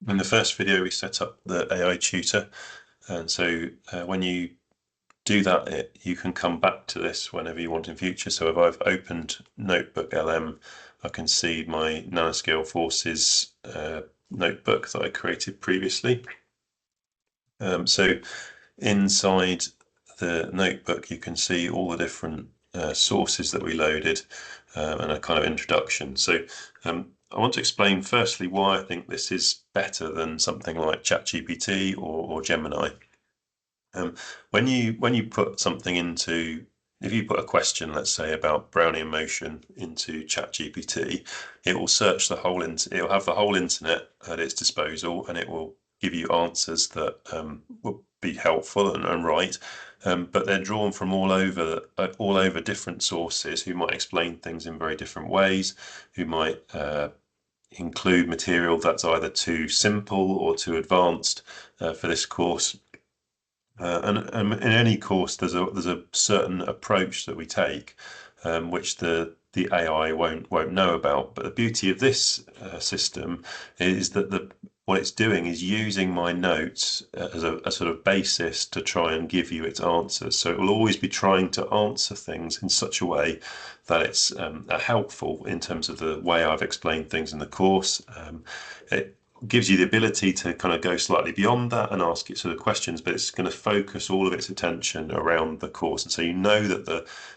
In the first video, we set up the AI tutor. And so when you do that, you can come back to this whenever you want in future. So if I've opened Notebook LM, I can see my nanoscale forces notebook that I created previously. So inside the notebook, you can see all the different sources that we loaded and a kind of introduction. So I want to explain firstly why I think this is better than something like ChatGPT or Gemini. When you put something into, if you put a question, let's say about Brownian motion into ChatGPT, it will search the whole, it will have the whole internet at its disposal, and it will give you answers that will be helpful and right. But they're drawn from all over different sources who might explain things in very different ways, who might include material that's either too simple or too advanced for this course. And in any course, there's a certain approach that we take, which the AI won't know about. But the beauty of this system is that what it's doing is using my notes as a sort of basis to try and give you its answers. So it will always be trying to answer things in such a way that it's helpful in terms of the way I've explained things in the course. It gives you the ability to kind of go slightly beyond that and ask it sort of questions, but it's going to focus all of its attention around the course. And so you know that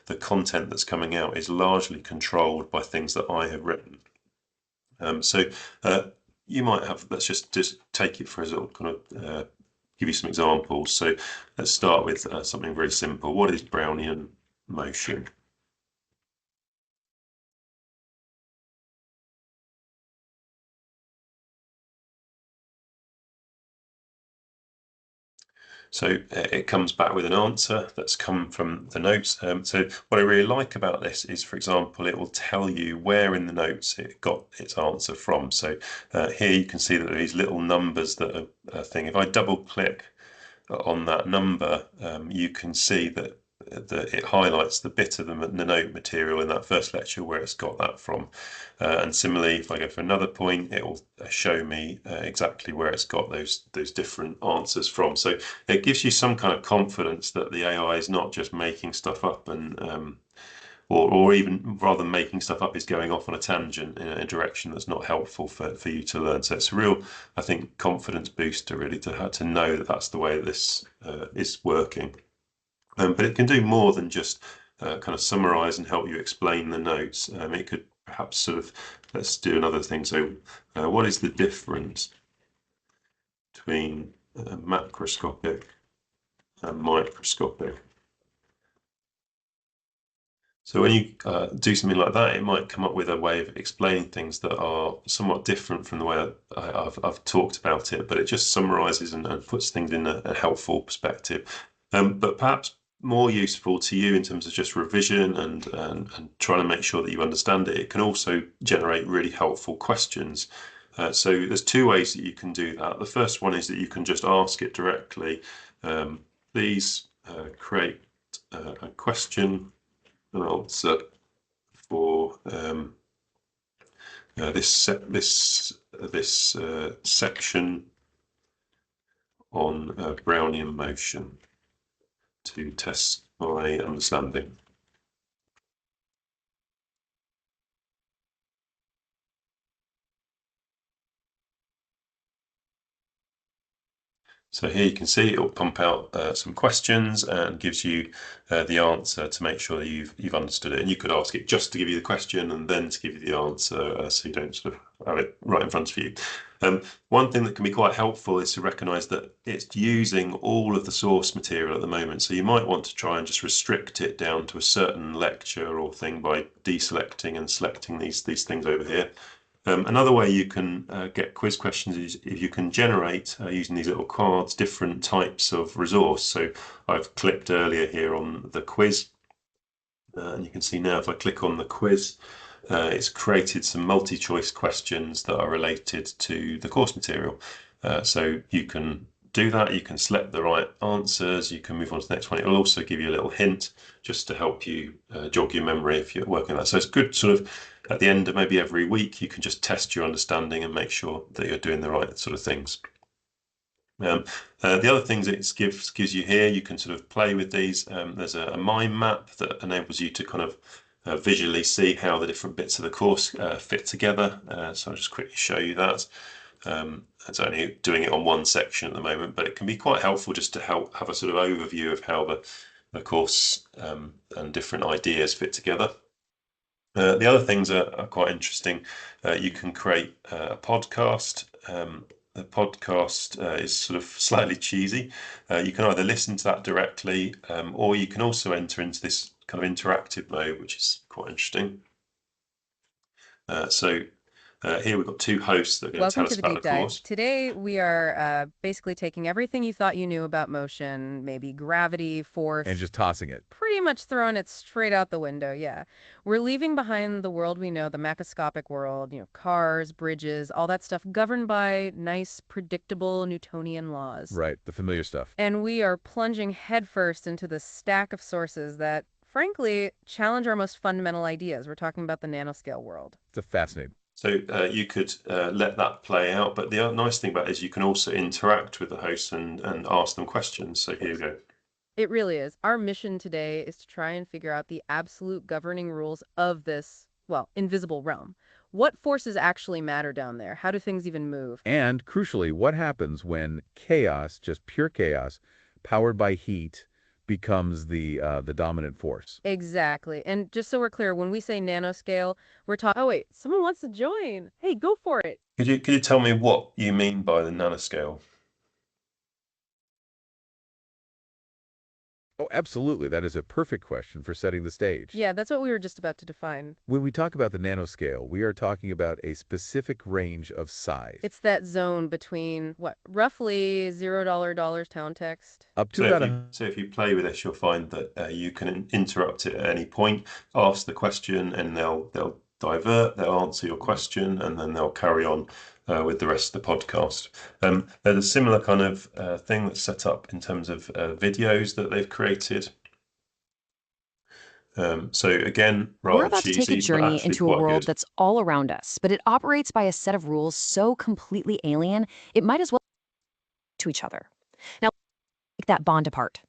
the content that's coming out is largely controlled by things that I have written. So you might have, let's just take it for a sort of kind of give you some examples. So let's start with something very simple. What is Brownian motion? So it comes back with an answer that's come from the notes. So what I really like about this is, for example, it will tell you where in the notes it got its answer from. So here you can see that these little numbers that are a thing. If I double click on that number, you can see that it highlights the bit of the note material in that first lecture where it's got that from. And similarly, if I go for another point, it will show me exactly where it's got those different answers from. So it gives you some kind of confidence that the AI is not just making stuff up and or even rather than making stuff up, is going off on a tangent in a direction that's not helpful for you to learn. So it's a real, I think, confidence booster really to know that that's the way that this is working. But it can do more than just kind of summarize and help you explain the notes. It could perhaps sort of, let's do another thing. So what is the difference between macroscopic and microscopic? So when you do something like that, it might come up with a way of explaining things that are somewhat different from the way I've talked about it, but it just summarizes and puts things in a helpful perspective. But perhaps more useful to you in terms of just revision and trying to make sure that you understand it, it can also generate really helpful questions. So there's two ways that you can do that. The first one is that you can just ask it directly, please create a question and answer for this section on Brownian motion to test my understanding. So here you can see it will pump out some questions and gives you the answer to make sure that you've understood it. And you could ask it just to give you the question and then to give you the answer, so you don't sort of have it right in front of you. One thing that can be quite helpful is to recognize that it's using all of the source material at the moment. So you might want to try and just restrict it down to a certain lecture or thing by deselecting and selecting these things over here. Another way you can get quiz questions is if you can generate, using these little cards, different types of resource. So I've clicked earlier here on the quiz, and you can see now if I click on the quiz, it's created some multi-choice questions that are related to the course material. So you can do that. You can select the right answers. You can move on to the next one. It will also give you a little hint just to help you jog your memory if you're working on that. So it's good sort of at the end of maybe every week, you can just test your understanding and make sure that you're doing the right sort of things. The other things it gives you here, you can sort of play with these. There's a mind map that enables you to kind of visually see how the different bits of the course fit together. So I'll just quickly show you that. It's only doing it on one section at the moment, but it can be quite helpful just to help have a sort of overview of how the course and different ideas fit together. The other things are quite interesting. You can create a podcast. The podcast is sort of slightly cheesy. You can either listen to that directly, or you can also enter into this kind of interactive mode, which is quite interesting. So here we've got two hosts that are going to tell us about the course. Today we are basically taking everything you thought you knew about motion, maybe gravity, force, and just tossing it. Pretty much throwing it straight out the window, yeah. We're leaving behind the world we know, the macroscopic world, cars, bridges, all that stuff governed by nice, predictable Newtonian laws. Right, the familiar stuff. And we are plunging headfirst into the stack of sources that, frankly, challenge our most fundamental ideas. We're talking about the nanoscale world. It's fascinating. So you could let that play out, but the nice thing about it is you can also interact with the host and ask them questions. So here we go. It really is. Our mission today is to try and figure out the absolute governing rules of this, well, invisible realm. What forces actually matter down there? How do things even move? And crucially, what happens when chaos, just pure chaos, powered by heat, becomes the dominant force? Exactly. And just so we're clear, when we say nanoscale, we're talking... Oh, wait, someone wants to join. Hey, go for it. Could you tell me what you mean by the nanoscale? Oh, absolutely. That is a perfect question for setting the stage. Yeah, that's what we were just about to define. When we talk about the nanoscale, we are talking about a specific range of size. It's that zone between, what, roughly $0 town text? Up to So if you play with this, you'll find that you can interrupt it at any point, ask the question, and they'll divert, they'll answer your question, and then they'll carry on with the rest of the podcast. There's a similar kind of thing that's set up in terms of videos that they've created. So again, we're about to take a journey into a world that's all around us, but it operates by a set of rules so completely alien, it might as well to each other. Now, take that bond apart.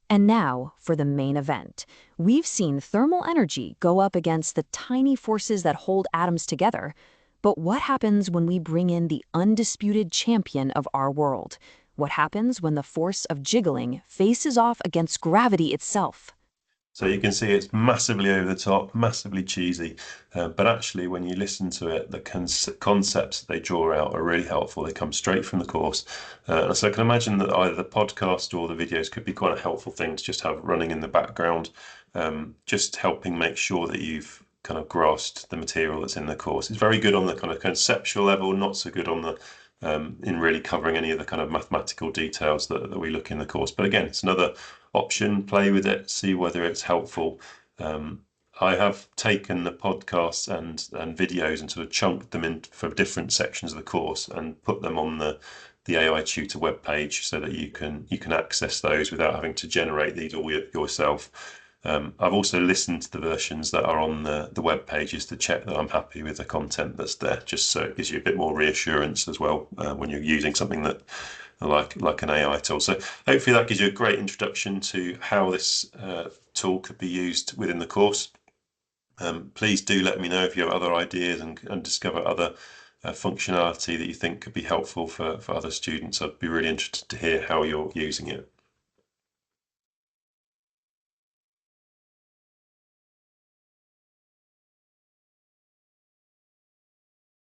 And now, for the main event. We've seen thermal energy go up against the tiny forces that hold atoms together. But what happens when we bring in the undisputed champion of our world? What happens when the force of jiggling faces off against gravity itself? So you can see it's massively over the top, massively cheesy, but actually when you listen to it, the concepts that they draw out are really helpful. They come straight from the course. So I can imagine that either the podcast or the videos could be quite a helpful thing to just have running in the background, just helping make sure that you've kind of grasped the material that's in the course. It's very good on the kind of conceptual level, not so good on the in really covering any of the kind of mathematical details that we look in the course. But again, it's another option. Play with it, see whether it's helpful. I have taken the podcasts and videos and sort of chunked them in for different sections of the course and put them on the AI Tutor webpage so that you can access those without having to generate these all yourself. I've also listened to the versions that are on the web pages to check that I'm happy with the content that's there, just so it gives you a bit more reassurance as well when you're using something that like an AI tool. So hopefully that gives you a great introduction to how this tool could be used within the course. Please do let me know if you have other ideas and discover other functionality that you think could be helpful for other students. I'd be really interested to hear how you're using it.